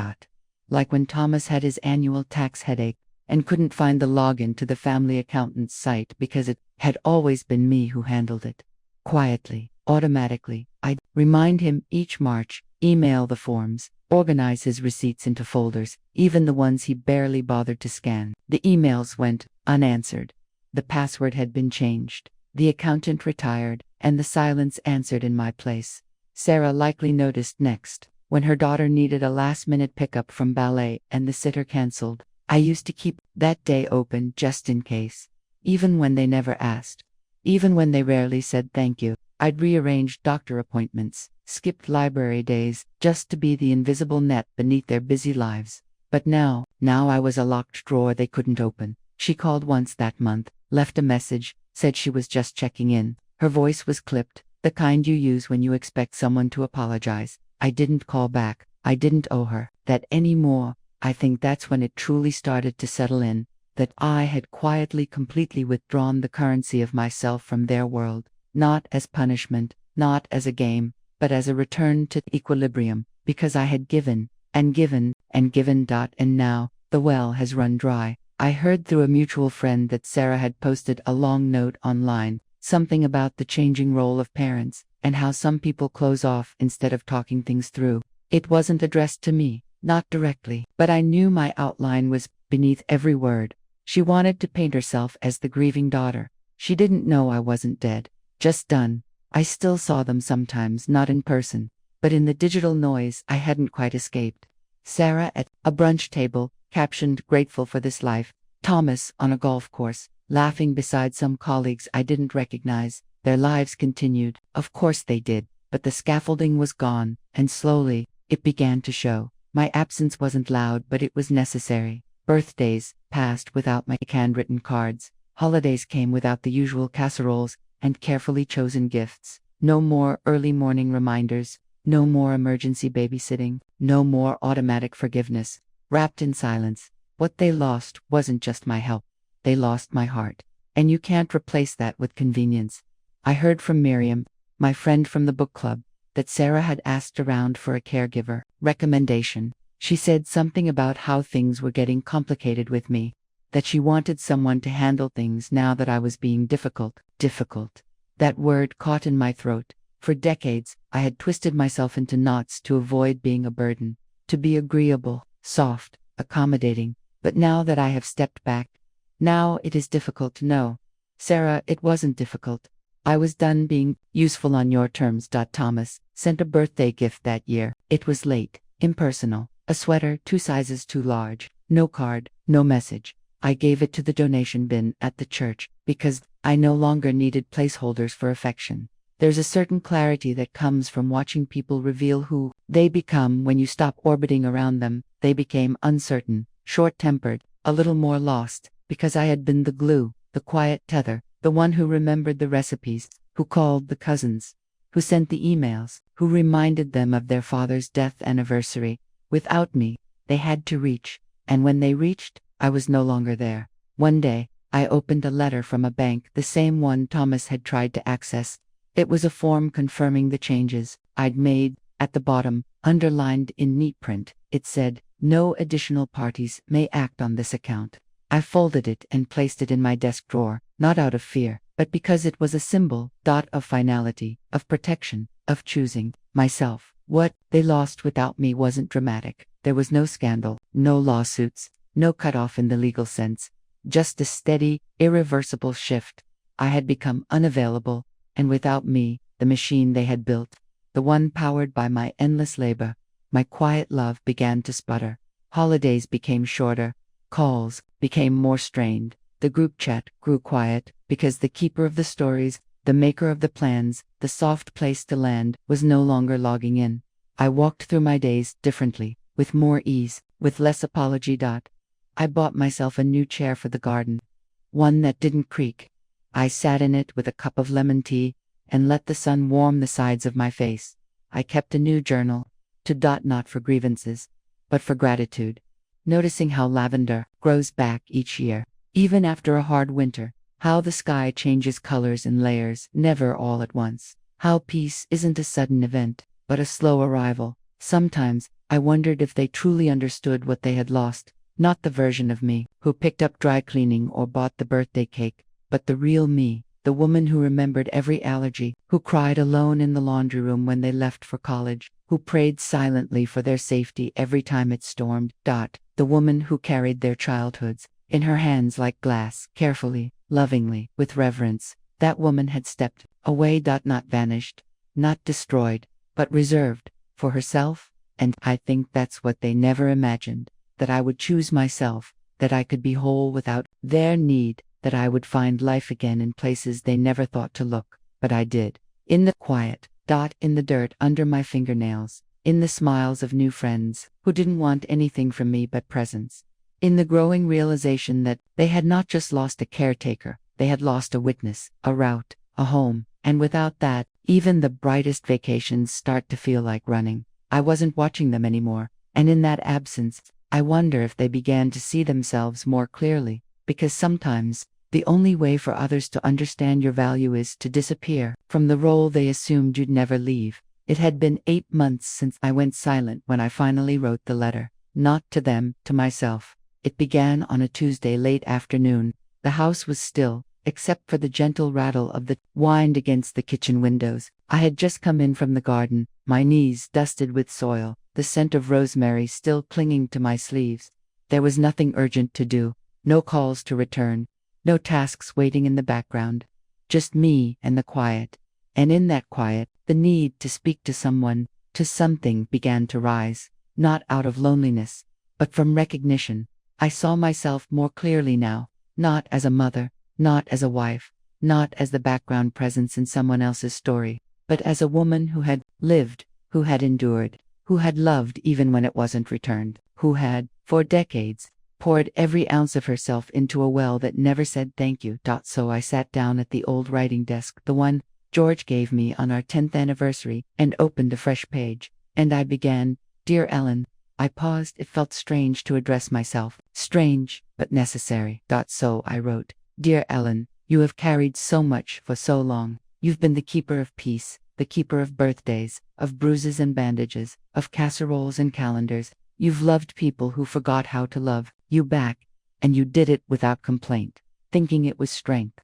Like when Thomas had his annual tax headache and couldn't find the login to the family accountant's site because it had always been me who handled it. Quietly, automatically, I'd remind him each March, email the forms, organize his receipts into folders, even the ones he barely bothered to scan. The emails went unanswered. The password had been changed. The accountant retired, and the silence answered in my place. Sarah likely noticed next, when her daughter needed a last-minute pickup from ballet and the sitter canceled. I used to keep that day open just in case. Even when they never asked. Even when they rarely said thank you. I'd rearranged doctor appointments, skipped library days, just to be the invisible net beneath their busy lives. But now I was a locked drawer they couldn't open. She called once that month, left a message, said she was just checking in. Her voice was clipped, the kind you use when you expect someone to apologize. I didn't call back. I didn't owe her that anymore. I think that's when it truly started to settle in, that I had quietly, completely withdrawn the currency of myself from their world. Not as punishment, not as a game, but as a return to equilibrium, because I had given, and given, and given. And now, the well has run dry. I heard through a mutual friend that Sarah had posted a long note online, something about the changing role of parents, and how some people close off instead of talking things through. It wasn't addressed to me, not directly, but I knew my outline was beneath every word. She wanted to paint herself as the grieving daughter. She didn't know I wasn't dead. Just done. I still saw them sometimes, not in person, but in the digital noise I hadn't quite escaped. Sarah at a brunch table, captioned "Grateful for this life." Thomas on a golf course, laughing beside some colleagues I didn't recognize. Their lives continued. Of course they did, but the scaffolding was gone, and slowly, it began to show. My absence wasn't loud, but it was necessary. Birthdays passed without my handwritten cards. Holidays came without the usual casseroles and carefully chosen gifts. No more early morning reminders, no more emergency babysitting, no more automatic forgiveness. Wrapped in silence, what they lost wasn't just my help. They lost my heart. And you can't replace that with convenience. I heard from Miriam, my friend from the book club, that Sarah had asked around for a caregiver recommendation. She said something about how things were getting complicated with me, that she wanted someone to handle things now that I was being difficult. Difficult. That word caught in my throat. For decades, I had twisted myself into knots to avoid being a burden, to be agreeable, soft, accommodating, But now that I have stepped back, now it is difficult to know. Sarah, it wasn't difficult. I was done being useful on your terms. Thomas sent a birthday gift that year. It was late, impersonal, a sweater 2 sizes too large, no card, no message. I gave it to the donation bin at the church because I no longer needed placeholders for affection. There's a certain clarity that comes from watching people reveal who they become when you stop orbiting around them. They became uncertain, short-tempered, a little more lost, because I had been the glue, the quiet tether, the one who remembered the recipes, who called the cousins, who sent the emails, who reminded them of their father's death anniversary. Without me, they had to reach, and when they reached, I was no longer there. One day, I opened a letter from a bank, the same one Thomas had tried to access. It was a form confirming the changes I'd made. At the bottom, underlined in neat print, it said, "No additional parties may act on this account." I folded it and placed it in my desk drawer, not out of fear, but because it was a symbol, of finality, of protection, of choosing myself. What they lost without me wasn't dramatic. There was no scandal, no lawsuits, no cutoff in the legal sense, just a steady, irreversible shift. I had become unavailable, and without me, the machine they had built, the one powered by my endless labor, my quiet love began to sputter. Holidays became shorter, calls became more strained, the group chat grew quiet, because the keeper of the stories, the maker of the plans, the soft place to land, was no longer logging in. I walked through my days differently, with more ease, with less apology. I bought myself a new chair for the garden, one that didn't creak. I sat in it with a cup of lemon tea, and let the sun warm the sides of my face. I kept a new journal, not for grievances, but for gratitude, noticing how lavender grows back each year, even after a hard winter, how the sky changes colors in layers, never all at once, how peace isn't a sudden event, but a slow arrival. Sometimes, I wondered if they truly understood what they had lost, not the version of me who picked up dry cleaning or bought the birthday cake, but the real me, the woman who remembered every allergy, who cried alone in the laundry room when they left for college, who prayed silently for their safety every time it stormed. The woman who carried their childhoods in her hands like glass, carefully, lovingly, with reverence. That woman had stepped away. Not vanished, not destroyed, but reserved for herself, and I think that's what they never imagined, that I would choose myself, that I could be whole without their need, that I would find life again in places they never thought to look, but I did. In the quiet, in the dirt under my fingernails, in the smiles of new friends who didn't want anything from me but presence, in the growing realization that they had not just lost a caretaker, they had lost a witness, a route, a home, and without that, even the brightest vacations start to feel like running. I wasn't watching them anymore, and in that absence, I wonder if they began to see themselves more clearly, because sometimes, the only way for others to understand your value is to disappear from the role they assumed you'd never leave. It had been 8 months since I went silent when I finally wrote the letter, not to them, to myself. It began on a Tuesday late afternoon. The house was still, except for the gentle rattle of the wind against the kitchen windows. I had just come in from the garden, my knees dusted with soil, the scent of rosemary still clinging to my sleeves. There was nothing urgent to do, no calls to return, no tasks waiting in the background, just me and the quiet. And in that quiet, the need to speak to someone, to something, began to rise, not out of loneliness, but from recognition. I saw myself more clearly now, not as a mother, not as a wife, not as the background presence in someone else's story, but as a woman who had lived, who had endured, who had loved even when it wasn't returned, who had, for decades, poured every ounce of herself into a well that never said thank you. So I sat down at the old writing desk, the one George gave me on our 10th anniversary, and opened a fresh page, and I began, "Dear Ellen." I paused. It felt strange to address myself, strange, but necessary. So I wrote, "Dear Ellen, you have carried so much for so long. You've been the keeper of peace, the keeper of birthdays, of bruises and bandages, of casseroles and calendars. You've loved people who forgot how to love you back, and you did it without complaint, thinking it was strength.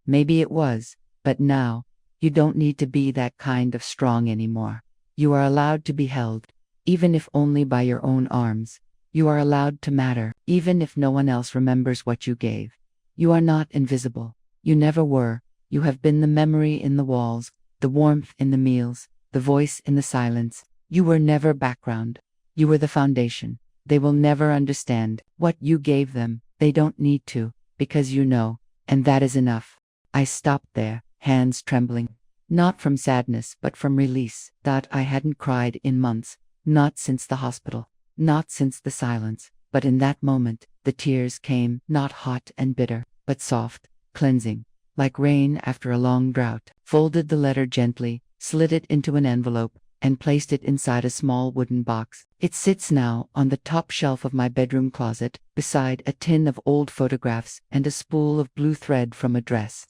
Maybe it was, but now, you don't need to be that kind of strong anymore. You are allowed to be held, even if only by your own arms. You are allowed to matter, even if no one else remembers what you gave. You are not invisible. You never were. You have been the memory in the walls, the warmth in the meals, the voice in the silence. You were never background. You were the foundation. They will never understand what you gave them. They don't need to, because you know, and that is enough. I stopped there, hands trembling. Not from sadness, but from release. I hadn't cried in months, not since the hospital, not since the silence, but in that moment, the tears came, not hot and bitter, but soft, cleansing, like rain after a long drought. Folded the letter gently, slid it into an envelope, and placed it inside a small wooden box. It sits now on the top shelf of my bedroom closet, beside a tin of old photographs and a spool of blue thread from a dress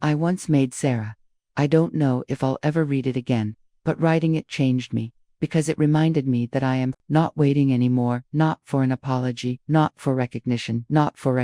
I once made Sarah. I don't know if I'll ever read it again, but writing it changed me, because it reminded me that I am not waiting anymore, not for an apology, not for recognition, not for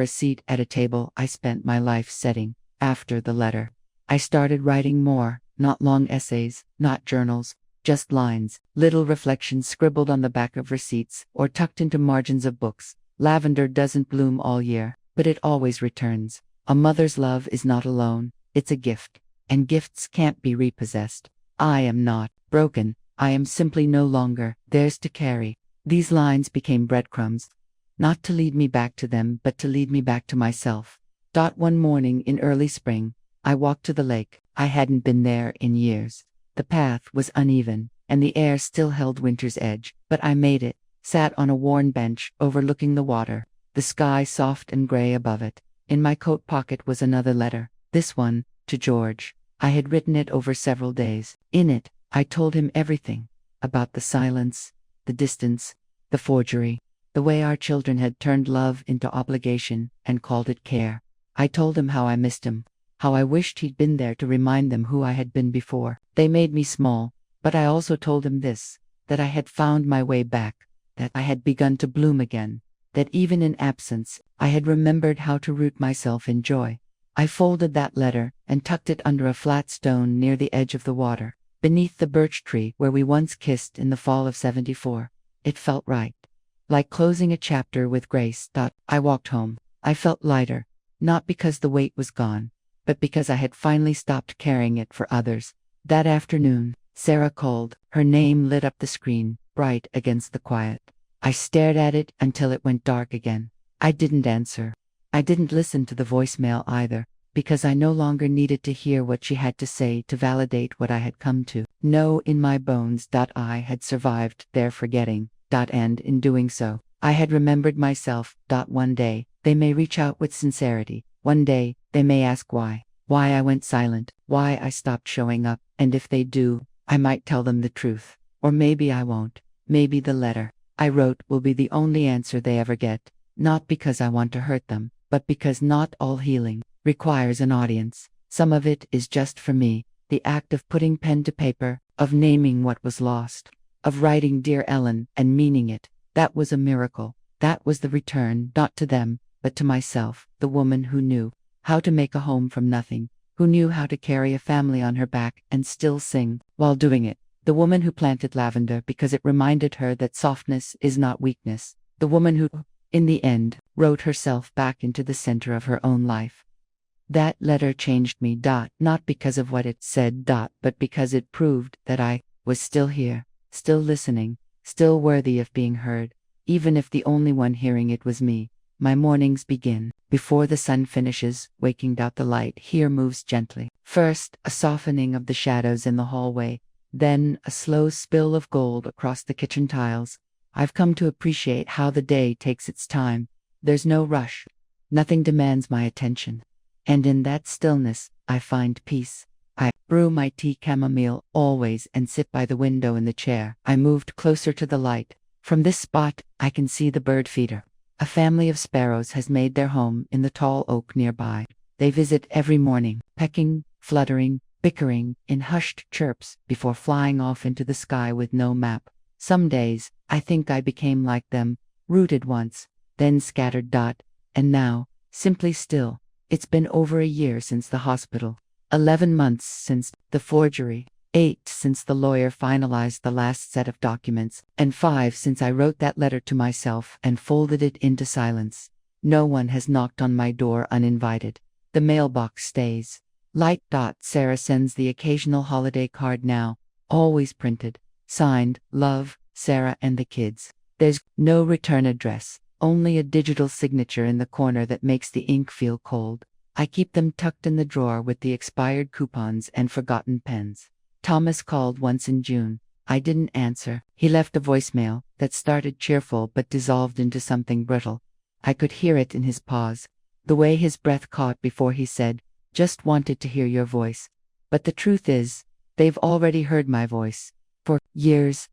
a seat at a table I spent my life setting. After the letter, I started writing more, not long essays, not journals, just lines, little reflections scribbled on the back of receipts or tucked into margins of books. Lavender doesn't bloom all year, but it always returns. A mother's love is not alone, it's a gift, and gifts can't be repossessed. I am not broken, I am simply no longer theirs to carry. These lines became breadcrumbs, not to lead me back to them, but to lead me back to myself. One morning in early spring, I walked to the lake. I hadn't been there in years. The path was uneven, and the air still held winter's edge, but I made it, sat on a worn bench overlooking the water, the sky soft and gray above it. In my coat pocket was another letter, this one, to George. I had written it over several days. In it, I told him everything, about the silence, the distance, the forgery, the way our children had turned love into obligation and called it care. I told him how I missed him, how I wished he'd been there to remind them who I had been before. They made me small, but I also told him this, that I had found my way back, that I had begun to bloom again, that even in absence, I had remembered how to root myself in joy. I folded that letter and tucked it under a flat stone near the edge of the water, beneath the birch tree where we once kissed in the fall of '74. It felt right, like closing a chapter with grace. I walked home. I felt lighter, not because the weight was gone, but because I had finally stopped carrying it for others. That afternoon, Sarah called. Her name lit up the screen, bright against the quiet. I stared at it until it went dark again. I didn't answer. I didn't listen to the voicemail either, because I no longer needed to hear what she had to say to validate what I had come to know in my bones. I had survived their forgetting, and in doing so, I had remembered myself. One day, they may reach out with sincerity. One day, they may ask why I went silent, why I stopped showing up, and if they do, I might tell them the truth. Or maybe I won't. Maybe the letter I wrote will be the only answer they ever get, not because I want to hurt them, but because not all healing requires an audience. Some of it is just for me, the act of putting pen to paper, of naming what was lost, of writing Dear Ellen and meaning it. That was a miracle. That was the return, not to them, but to myself, the woman who knew how to make a home from nothing, who knew how to carry a family on her back and still sing while doing it. The woman who planted lavender because it reminded her that softness is not weakness. The woman who, in the end, wrote herself back into the center of her own life. That letter changed me. Not because of what it said. But because it proved that I was still here, still listening, still worthy of being heard, even if the only one hearing it was me. My mornings begin before the sun finishes, waking out the light here moves gently. First, a softening of the shadows in the hallway, then a slow spill of gold across the kitchen tiles. I've come to appreciate how the day takes its time. There's no rush. Nothing demands my attention. And in that stillness, I find peace. I brew my tea chamomile always and sit by the window in the chair. I moved closer to the light. From this spot, I can see the bird feeder. A family of sparrows has made their home in the tall oak nearby. They visit every morning, pecking, fluttering, bickering in hushed chirps before flying off into the sky with no map. Some days, I think I became like them, rooted once, then scattered. And now, simply still. It's been over a year since the hospital, 11 months since the forgery, 8 since the lawyer finalized the last set of documents, and 5 since I wrote that letter to myself and folded it into silence. No one has knocked on my door uninvited. The mailbox stays light. Sarah sends the occasional holiday card now, always printed, signed, Love, Sarah and the kids. There's no return address, only a digital signature in the corner that makes the ink feel cold. I keep them tucked in the drawer with the expired coupons and forgotten pens. Thomas called once in June. I didn't answer. He left a voicemail that started cheerful but dissolved into something brittle. I could hear it in his pause, the way his breath caught before he said, "Just wanted to hear your voice." But the truth is, they've already heard my voice. For years.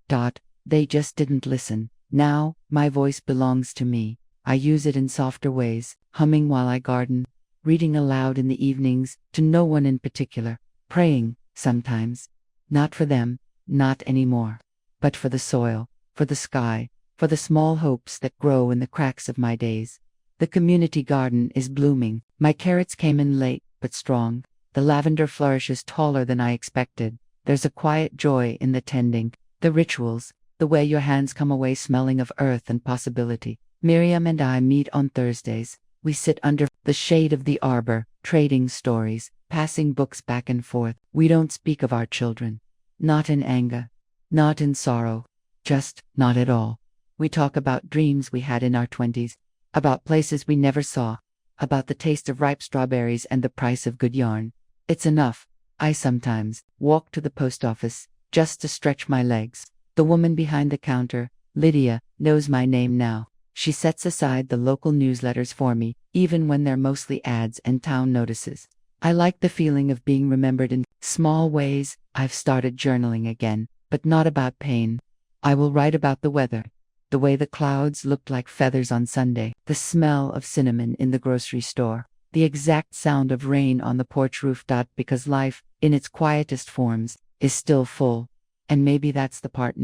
They just didn't listen. Now, my voice belongs to me. I use it in softer ways, humming while I garden, reading aloud in the evenings, to no one in particular, praying, sometimes. Not for them, not anymore. But for the soil, for the sky, for the small hopes that grow in the cracks of my days. The community garden is blooming. My carrots came in late, but strong. The lavender flourishes taller than I expected. There's a quiet joy in the tending, the rituals, the way your hands come away smelling of earth and possibility. Miriam and I meet on Thursdays. We sit under the shade of the arbor, trading stories, passing books back and forth. We don't speak of our children. Not in anger. Not in sorrow. Just not at all. We talk about dreams we had in our 20s. About places we never saw. About the taste of ripe strawberries and the price of good yarn. It's enough. I sometimes walk to the post office just to stretch my legs. The woman behind the counter, Lydia, knows my name now. She sets aside the local newsletters for me, even when they're mostly ads and town notices. I like the feeling of being remembered in small ways. I've started journaling again, but not about pain. I will write about the weather. The way the clouds looked like feathers on Sunday, the smell of cinnamon in the grocery store, the exact sound of rain on the porch roof. Because life, in its quietest forms, is still full. And maybe that's the part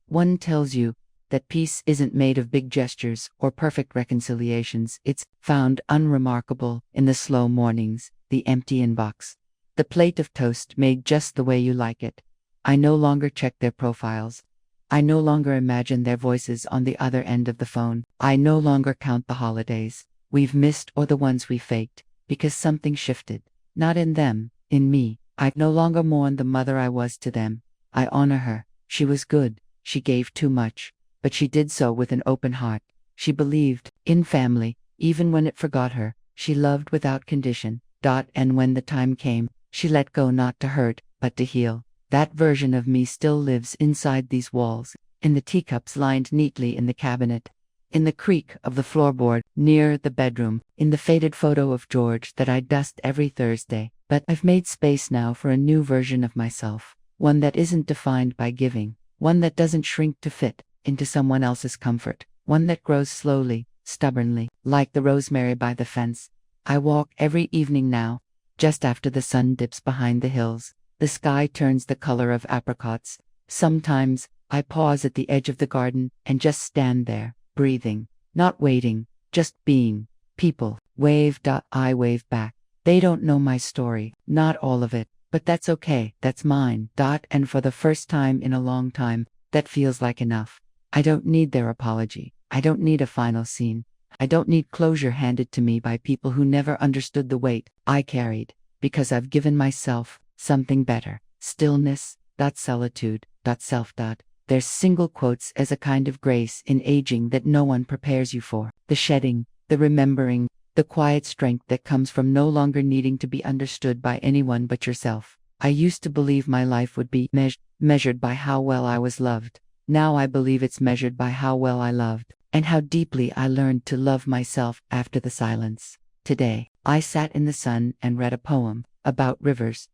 one tells you that peace isn't made of big gestures or perfect reconciliations. It's found unremarkable in the slow mornings, the empty inbox, the plate of toast made just the way you like it. I no longer check their profiles. I no longer imagine their voices on the other end of the phone. I no longer count the holidays we've missed or the ones we faked, because something shifted. Not in them, in me. I no longer mourn the mother I was to them. I honor her. She was good. She gave too much. But she did so with an open heart. She believed in family, even when it forgot her. She loved without condition. And when the time came, she let go, not to hurt, but to heal. That version of me still lives inside these walls, in the teacups lined neatly in the cabinet, in the creak of the floorboard near the bedroom, in the faded photo of George that I dust every Thursday. But I've made space now for a new version of myself, one that isn't defined by giving, one that doesn't shrink to fit into someone else's comfort, one that grows slowly, stubbornly, like the rosemary by the fence. I walk every evening now, just after the sun dips behind the hills. The sky turns the color of apricots. Sometimes I pause at the edge of the garden and just stand there, breathing, not waiting, just being. People wave. I wave back. They don't know my story, not all of it, but that's okay. That's mine. And for the first time in a long time, that feels like enough. I don't need their apology. I don't need a final scene. I don't need closure handed to me by people who never understood the weight I carried, because I've given myself something better. Stillness, solitude, self. There's single quotes as a kind of grace in aging that no one prepares you for. The shedding, the remembering, the quiet strength that comes from no longer needing to be understood by anyone but yourself. I used to believe my life would be measured by how well I was loved. Now I believe it's measured by how well I loved, and how deeply I learned to love myself after the silence. Today, I sat in the sun and read a poem about rivers.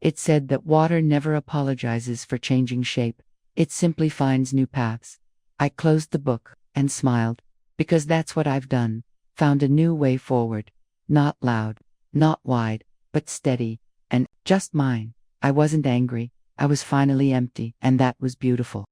It said that water never apologizes for changing shape. It simply finds new paths. I closed the book and smiled, because that's what I've done. Found a new way forward. Not loud, not wide, but steady, and just mine. I wasn't angry. I was finally empty, and that was beautiful.